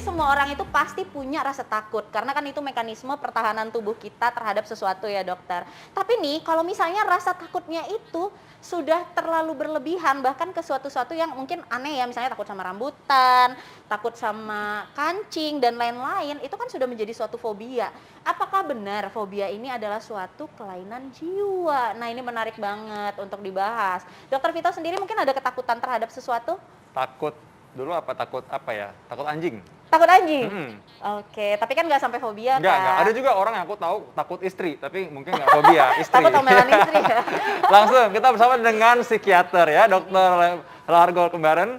semua orang itu pasti punya rasa takut karena kan itu mekanisme pertahanan tubuh kita terhadap sesuatu ya dokter. Tapi nih kalau misalnya rasa takutnya itu sudah terlalu berlebihan bahkan ke suatu-suatu yang mungkin aneh ya, misalnya takut sama rambutan, takut sama kancing dan lain-lain, itu kan sudah menjadi suatu fobia. Apakah benar fobia ini adalah suatu kelainan jiwa? Nah, ini menarik banget untuk dibahas. Dokter Vito sendiri mungkin ada ketakutan terhadap sesuatu? Takut dulu apa takut apa ya? Takut anjing. Takut anjing? Mm-mm. Oke, tapi kan nggak sampai fobia Enggak. kan? Ada juga orang yang aku tahu takut istri, tapi mungkin nggak fobia istri. Takut omelan istri ya? Langsung kita bersama dengan psikiater ya, Dokter Largol Kembaran,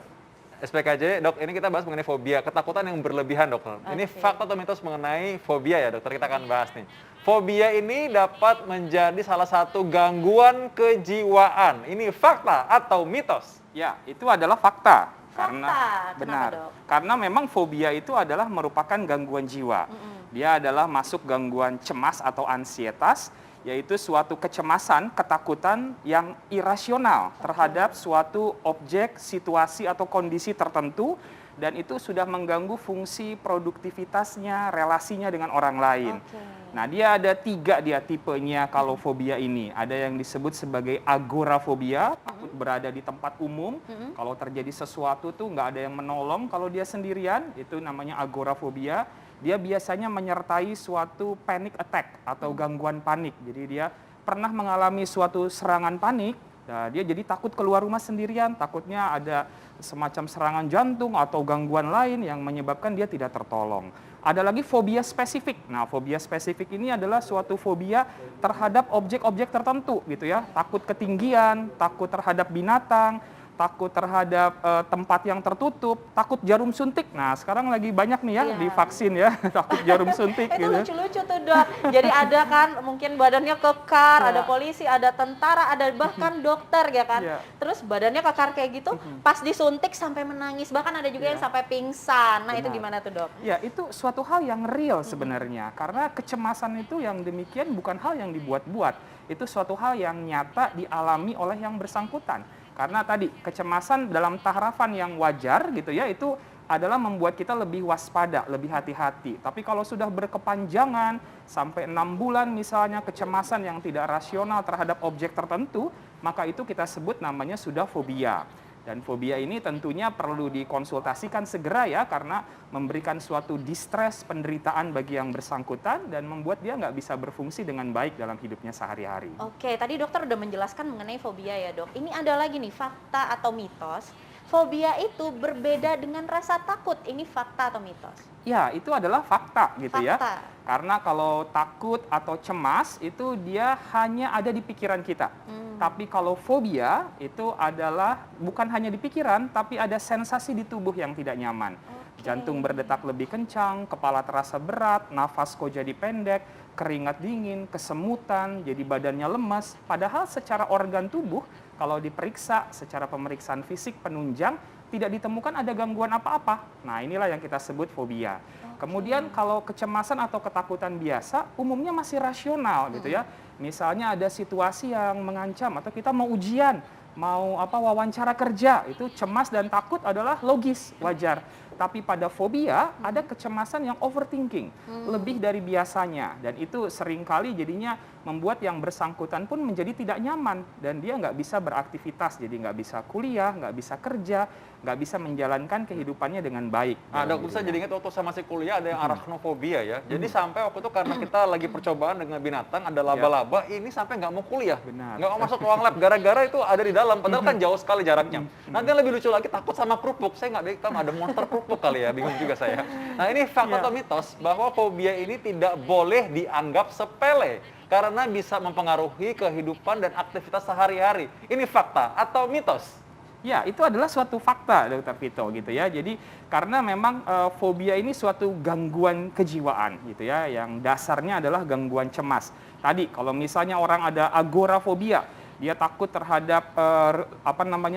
SPKJ. Dok, ini kita bahas mengenai fobia, ketakutan yang berlebihan, dokter. Ini Oke. fakta atau mitos mengenai fobia ya, dokter. Kita akan bahas nih. Fobia ini dapat menjadi salah satu gangguan kejiwaan. Ini fakta atau mitos? Ya, itu adalah fakta. Fakta. Kenapa, Benar. Dok? Karena memang fobia itu adalah merupakan gangguan jiwa. Dia adalah masuk gangguan cemas atau ansietas, yaitu suatu kecemasan, ketakutan yang irasional terhadap suatu objek, situasi atau kondisi tertentu, dan itu sudah mengganggu fungsi produktivitasnya, relasinya dengan orang lain. Oke. Nah, dia ada 3 tipenya kalau fobia ini. Ada yang disebut sebagai agorafobia, takut berada di tempat umum. Kalau terjadi sesuatu tuh nggak ada yang menolong, kalau dia sendirian, itu namanya agorafobia. Dia biasanya menyertai suatu panic attack atau gangguan panik. Jadi dia pernah mengalami suatu serangan panik, nah, dia jadi takut keluar rumah sendirian, takutnya ada semacam serangan jantung atau gangguan lain yang menyebabkan dia tidak tertolong. Ada lagi fobia spesifik. Nah, fobia spesifik ini adalah suatu fobia terhadap objek-objek tertentu gitu ya. Takut ketinggian, takut terhadap binatang, takut terhadap tempat yang tertutup, takut jarum suntik. Nah, sekarang lagi banyak nih ya Iya. di vaksin ya, takut jarum suntik Itu gitu. lucu-lucu tuh dok. Jadi ada kan mungkin badannya kekar, ada polisi, ada tentara, ada bahkan dokter ya kan. Iya. Terus badannya kekar kayak gitu, pas disuntik sampai menangis. Bahkan ada juga yang Iya. sampai pingsan. Nah itu Benar. gimana tuh dok? Ya, itu suatu hal yang real sebenarnya. Karena kecemasan itu yang demikian bukan hal yang dibuat-buat. Itu suatu hal yang nyata dialami oleh yang bersangkutan. Karena tadi kecemasan dalam tahapan yang wajar gitu ya, itu adalah membuat kita lebih waspada, lebih hati-hati. Tapi kalau sudah berkepanjangan sampai 6 bulan misalnya kecemasan yang tidak rasional terhadap objek tertentu, maka itu kita sebut namanya sudah fobia. Dan fobia ini tentunya perlu dikonsultasikan segera ya, karena memberikan suatu distres, penderitaan bagi yang bersangkutan dan membuat dia nggak bisa berfungsi dengan baik dalam hidupnya sehari-hari. Oke, tadi dokter udah menjelaskan mengenai fobia ya dok. Ini ada lagi nih fakta atau mitos. Fobia itu berbeda dengan rasa takut. Ini fakta atau mitos? Ya, itu adalah fakta gitu ya. Fakta. Karena kalau takut atau cemas itu dia hanya ada di pikiran kita. Tapi kalau fobia itu adalah bukan hanya di pikiran, tapi ada sensasi di tubuh yang tidak nyaman. Jantung berdetak lebih kencang, kepala terasa berat, nafas kok jadi pendek, keringat dingin, kesemutan, jadi badannya lemas. Padahal secara organ tubuh, kalau diperiksa secara pemeriksaan fisik penunjang, tidak ditemukan ada gangguan apa-apa. Nah, inilah yang kita sebut fobia. Kemudian kalau kecemasan atau ketakutan biasa, umumnya masih rasional gitu ya. Misalnya ada situasi yang mengancam atau kita mau ujian, mau wawancara kerja, itu cemas dan takut adalah logis, wajar. Tapi pada fobia ada kecemasan yang overthinking, lebih dari biasanya. Dan itu seringkali jadinya membuat yang bersangkutan pun menjadi tidak nyaman. Dan dia nggak bisa beraktivitas, jadi nggak bisa kuliah, nggak bisa kerja, nggak bisa menjalankan kehidupannya dengan baik. Nah, dalam dok, saya dirinya. jadi ingat waktu saya masih kuliah ada yang arachnofobia ya. Jadi sampai waktu itu karena kita lagi percobaan dengan binatang, ada laba-laba, ini sampai nggak mau kuliah. Benar. Nggak mau masuk ruang lab, gara-gara itu ada di dalam, padahal kan jauh sekali jaraknya. Nanti yang lebih lucu lagi, takut sama kerupuk. Saya nggak tahu ada monster kerupuk kali ya, bingung juga saya. Nah, ini fakta atau mitos bahwa fobia ini tidak boleh dianggap sepele karena bisa mempengaruhi kehidupan dan aktivitas sehari-hari. Ini fakta atau mitos? Ya, itu adalah suatu fakta, Dr. Vito, gitu ya. Jadi, karena memang fobia ini suatu gangguan kejiwaan, gitu ya, yang dasarnya adalah gangguan cemas. Tadi, kalau misalnya orang ada agorafobia, dia takut terhadap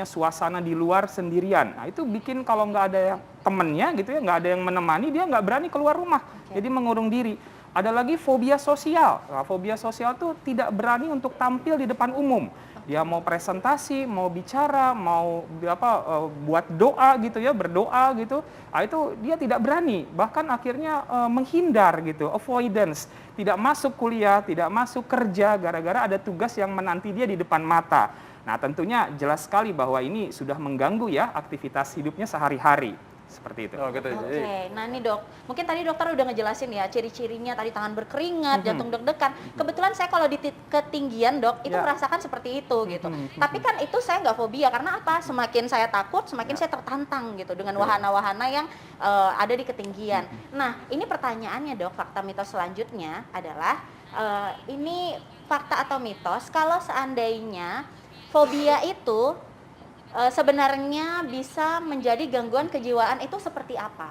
suasana di luar sendirian. Nah, itu bikin kalau nggak ada temennya, gitu ya, nggak ada yang menemani, dia nggak berani keluar rumah. Jadi mengurung diri. Ada lagi fobia sosial. Nah, fobia sosial tuh tidak berani untuk tampil di depan umum. Dia mau presentasi, mau bicara, mau buat doa gitu ya, berdoa gitu. Itu dia tidak berani, bahkan akhirnya menghindar gitu, avoidance. Tidak masuk kuliah, tidak masuk kerja gara-gara ada tugas yang menanti dia di depan mata. Nah, tentunya jelas sekali bahwa ini sudah mengganggu ya aktivitas hidupnya sehari-hari. Seperti itu. Oh, gitu. Oke, nah nih dok, mungkin tadi dokter udah ngejelasin ya ciri-cirinya tadi tangan berkeringat, jantung deg-degan. Kebetulan saya kalau di ketinggian dok, itu merasakan seperti itu gitu. Tapi kan itu saya nggak fobia, karena apa? Semakin saya takut, semakin saya tertantang gitu dengan wahana-wahana yang ada di ketinggian. Nah, ini pertanyaannya dok, fakta mitos selanjutnya adalah, ini fakta atau mitos, kalau seandainya fobia itu sebenarnya bisa menjadi gangguan kejiwaan itu seperti apa?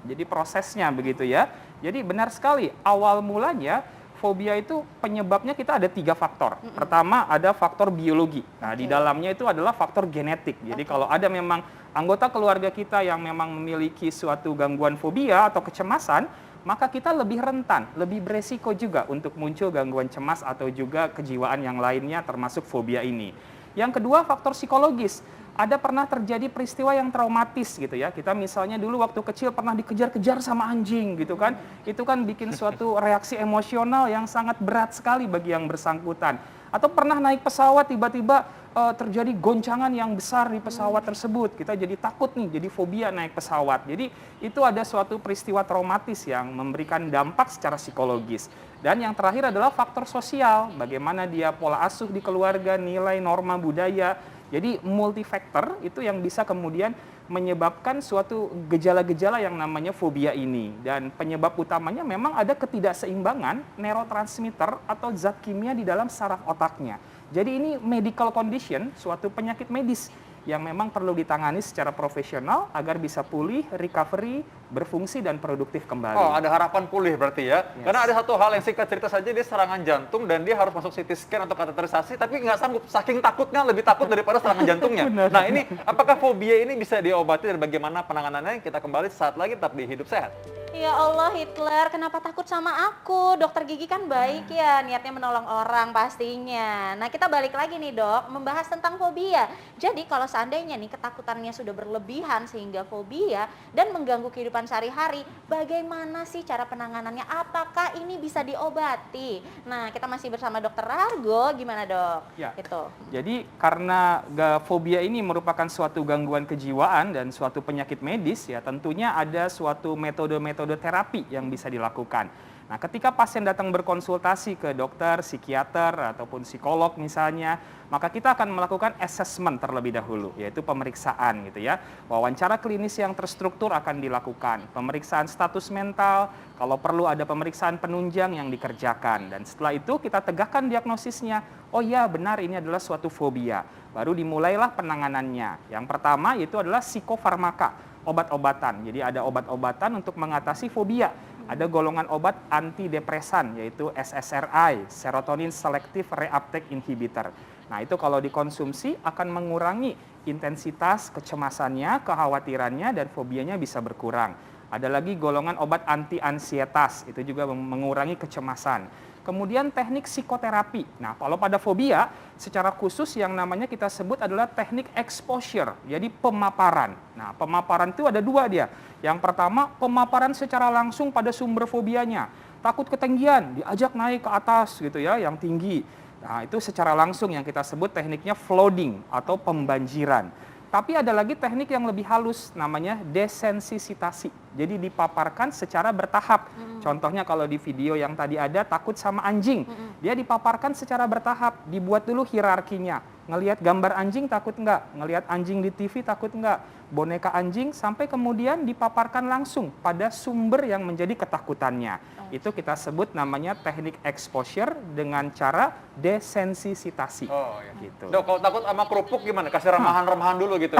Jadi prosesnya begitu ya. Jadi benar sekali, awal mulanya fobia itu penyebabnya kita ada 3 faktor. Pertama ada faktor biologi. Nah, di dalamnya itu adalah faktor genetik. Jadi kalau ada memang anggota keluarga kita yang memang memiliki suatu gangguan fobia atau kecemasan, maka kita lebih rentan, lebih beresiko juga untuk muncul gangguan cemas atau juga kejiwaan yang lainnya termasuk fobia ini. Yang kedua faktor psikologis. Ada pernah terjadi peristiwa yang traumatis gitu ya. Kita misalnya dulu waktu kecil pernah dikejar-kejar sama anjing gitu kan. Itu kan bikin suatu reaksi emosional yang sangat berat sekali bagi yang bersangkutan. Atau pernah naik pesawat tiba-tiba terjadi goncangan yang besar di pesawat tersebut. Kita jadi takut nih, jadi fobia naik pesawat. Jadi itu ada suatu peristiwa traumatis yang memberikan dampak secara psikologis. Dan yang terakhir adalah faktor sosial. Bagaimana dia pola asuh di keluarga, nilai, norma, budaya. Jadi multifaktor itu yang bisa kemudian menyebabkan suatu gejala-gejala yang namanya fobia ini. Dan penyebab utamanya memang ada ketidakseimbangan neurotransmitter atau zat kimia di dalam saraf otaknya. Jadi ini medical condition, suatu penyakit medis yang memang perlu ditangani secara profesional agar bisa pulih, recovery, berfungsi dan produktif kembali. Oh, ada harapan pulih berarti ya. Karena ada satu hal yang singkat cerita saja, dia serangan jantung dan dia harus masuk CT scan atau kateterisasi, tapi nggak sanggup, saking takutnya, lebih takut daripada serangan jantungnya. Nah ini, apakah fobia ini bisa diobati dan bagaimana penanganannya? Kita kembali saat lagi tetap di Hidup Sehat. Ya Allah Hitler, kenapa takut sama aku? Dokter gigi kan baik ya, niatnya menolong orang pastinya. Nah kita balik lagi nih dok, membahas tentang fobia. Jadi kalau seandainya nih ketakutannya sudah berlebihan sehingga fobia dan mengganggu kehidupan sehari-hari, bagaimana sih cara penanganannya? Apakah ini bisa diobati? Nah kita masih bersama dokter Rargo, gimana dok? Ya. Gitu. Jadi karena fobia ini merupakan suatu gangguan kejiwaan dan suatu penyakit medis ya, tentunya ada suatu metode-metode terapi yang bisa dilakukan. Nah, ketika pasien datang berkonsultasi ke dokter, psikiater ataupun psikolog misalnya, maka kita akan melakukan assessment terlebih dahulu, yaitu pemeriksaan gitu ya. Wawancara klinis yang terstruktur akan dilakukan, pemeriksaan status mental, kalau perlu ada pemeriksaan penunjang yang dikerjakan. Dan setelah itu kita tegakkan diagnosisnya. Oh ya, benar ini adalah suatu fobia. Baru dimulailah penanganannya. Yang pertama itu adalah psikofarmaka, obat-obatan. Jadi ada obat-obatan untuk mengatasi fobia. Ada golongan obat antidepresan yaitu SSRI, serotonin selective reuptake inhibitor. Nah, itu kalau dikonsumsi akan mengurangi intensitas kecemasannya, kekhawatirannya dan fobianya bisa berkurang. Ada lagi golongan obat anti-ansietas, itu juga mengurangi kecemasan. Kemudian teknik psikoterapi. Nah, kalau pada fobia, secara khusus yang namanya kita sebut adalah teknik exposure, jadi pemaparan. Nah, pemaparan itu ada 2 dia. Yang pertama, pemaparan secara langsung pada sumber fobianya. Takut ketinggian, diajak naik ke atas gitu ya, yang tinggi. Nah, itu secara langsung yang kita sebut tekniknya flooding atau pembanjiran. Tapi ada lagi teknik yang lebih halus, namanya desensitasi. Jadi dipaparkan secara bertahap. Contohnya kalau di video yang tadi ada takut sama anjing, dia dipaparkan secara bertahap, dibuat dulu hierarkinya. Ngelihat gambar anjing takut enggak, ngelihat anjing di TV takut enggak, boneka anjing, sampai kemudian dipaparkan langsung pada sumber yang menjadi ketakutannya. Itu kita sebut namanya teknik exposure dengan cara desensitasi. Oh, iya. Gitu. Dok, kalau takut sama kerupuk gimana? Kasih remahan-remahan dulu gitu.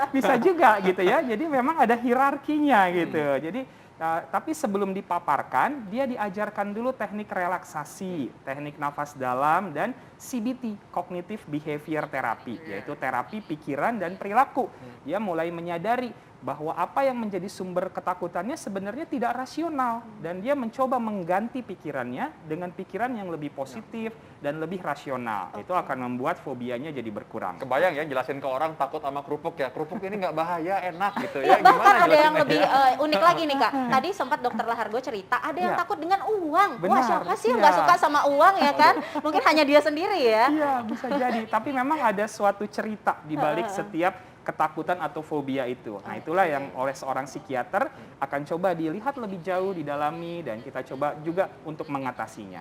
Bisa juga gitu ya. Jadi memang ada hierarkinya gitu. Jadi tapi sebelum dipaparkan, dia diajarkan dulu teknik relaksasi, teknik nafas dalam, dan CBT, Cognitive Behavior Therapy, yaitu terapi pikiran dan perilaku. Dia mulai menyadari bahwa apa yang menjadi sumber ketakutannya sebenarnya tidak rasional, dan dia mencoba mengganti pikirannya dengan pikiran yang lebih positif dan lebih rasional. Itu akan membuat fobianya jadi berkurang. Kebayang ya jelasin ke orang takut sama kerupuk ya. Kerupuk ini nggak bahaya, enak gitu Iya, ya. bahkan ada yang jelasinnya lebih ya? unik lagi nih Kak. Tadi sempat Dokter Lahargo cerita, ada yang Iya. takut dengan uang. Wah, Benar, siapa sih yang iya. nggak suka sama uang ya kan? Mungkin hanya dia sendiri ya. Iya, bisa jadi. Tapi memang ada suatu cerita di balik setiap ketakutan atau fobia itu. Nah, itulah yang oleh seorang psikiater akan coba dilihat lebih jauh, didalami, dan kita coba juga untuk mengatasinya.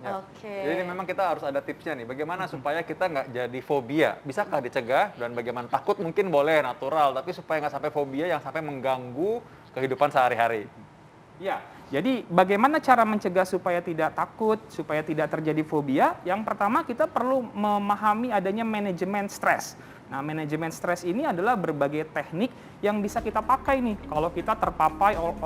Ya. Oke. Jadi memang kita harus ada tipsnya nih, bagaimana supaya kita nggak jadi fobia. Bisakah dicegah? Dan bagaimana takut mungkin boleh natural, tapi supaya nggak sampai fobia yang sampai mengganggu kehidupan sehari-hari. Ya, jadi bagaimana cara mencegah supaya tidak takut, supaya tidak terjadi fobia? Yang pertama, kita perlu memahami adanya manajemen stres. Nah, manajemen stres ini adalah berbagai teknik yang bisa kita pakai nih kalau kita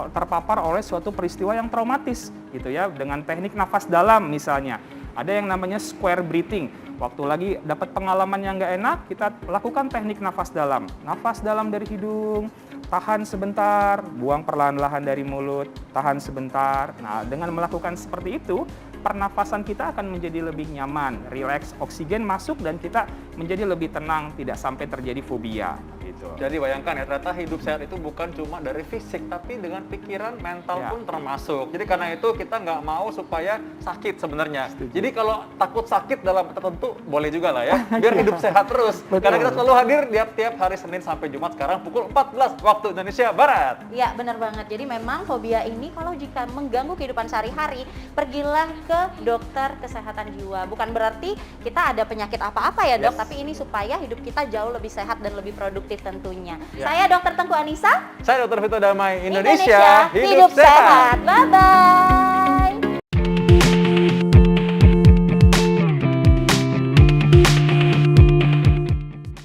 terpapar oleh suatu peristiwa yang traumatis gitu ya, dengan teknik nafas dalam misalnya. Ada yang namanya square breathing. Waktu lagi dapat pengalaman yang nggak enak, kita lakukan teknik nafas dalam. Nafas dalam dari hidung, tahan sebentar, buang perlahan-lahan dari mulut, tahan sebentar. Nah, dengan melakukan seperti itu, pernafasan kita akan menjadi lebih nyaman, rileks, oksigen masuk, dan kita menjadi lebih tenang, tidak sampai terjadi fobia. Gitu. Jadi bayangkan ya, ternyata hidup sehat itu bukan cuma dari fisik, tapi dengan pikiran, mental Ya. pun termasuk. Jadi karena itu kita nggak mau supaya sakit sebenarnya. Setuju. Jadi kalau takut sakit dalam tertentu, boleh juga lah ya, biar hidup sehat terus. Betul. Karena kita selalu hadir tiap hari Senin sampai Jumat sekarang pukul 14 waktu Indonesia Barat. Iya, benar banget. Jadi memang fobia ini kalau jika mengganggu kehidupan sehari-hari, pergilah ke dokter kesehatan jiwa. Bukan berarti kita ada penyakit apa-apa ya, Dok, Yes. tapi ini supaya hidup kita jauh lebih sehat dan lebih produktif tentunya. Ya. Saya Dokter Tengku Anissa, Saya Dr. Vito Damai, Indonesia hidup sehat. Bye-bye.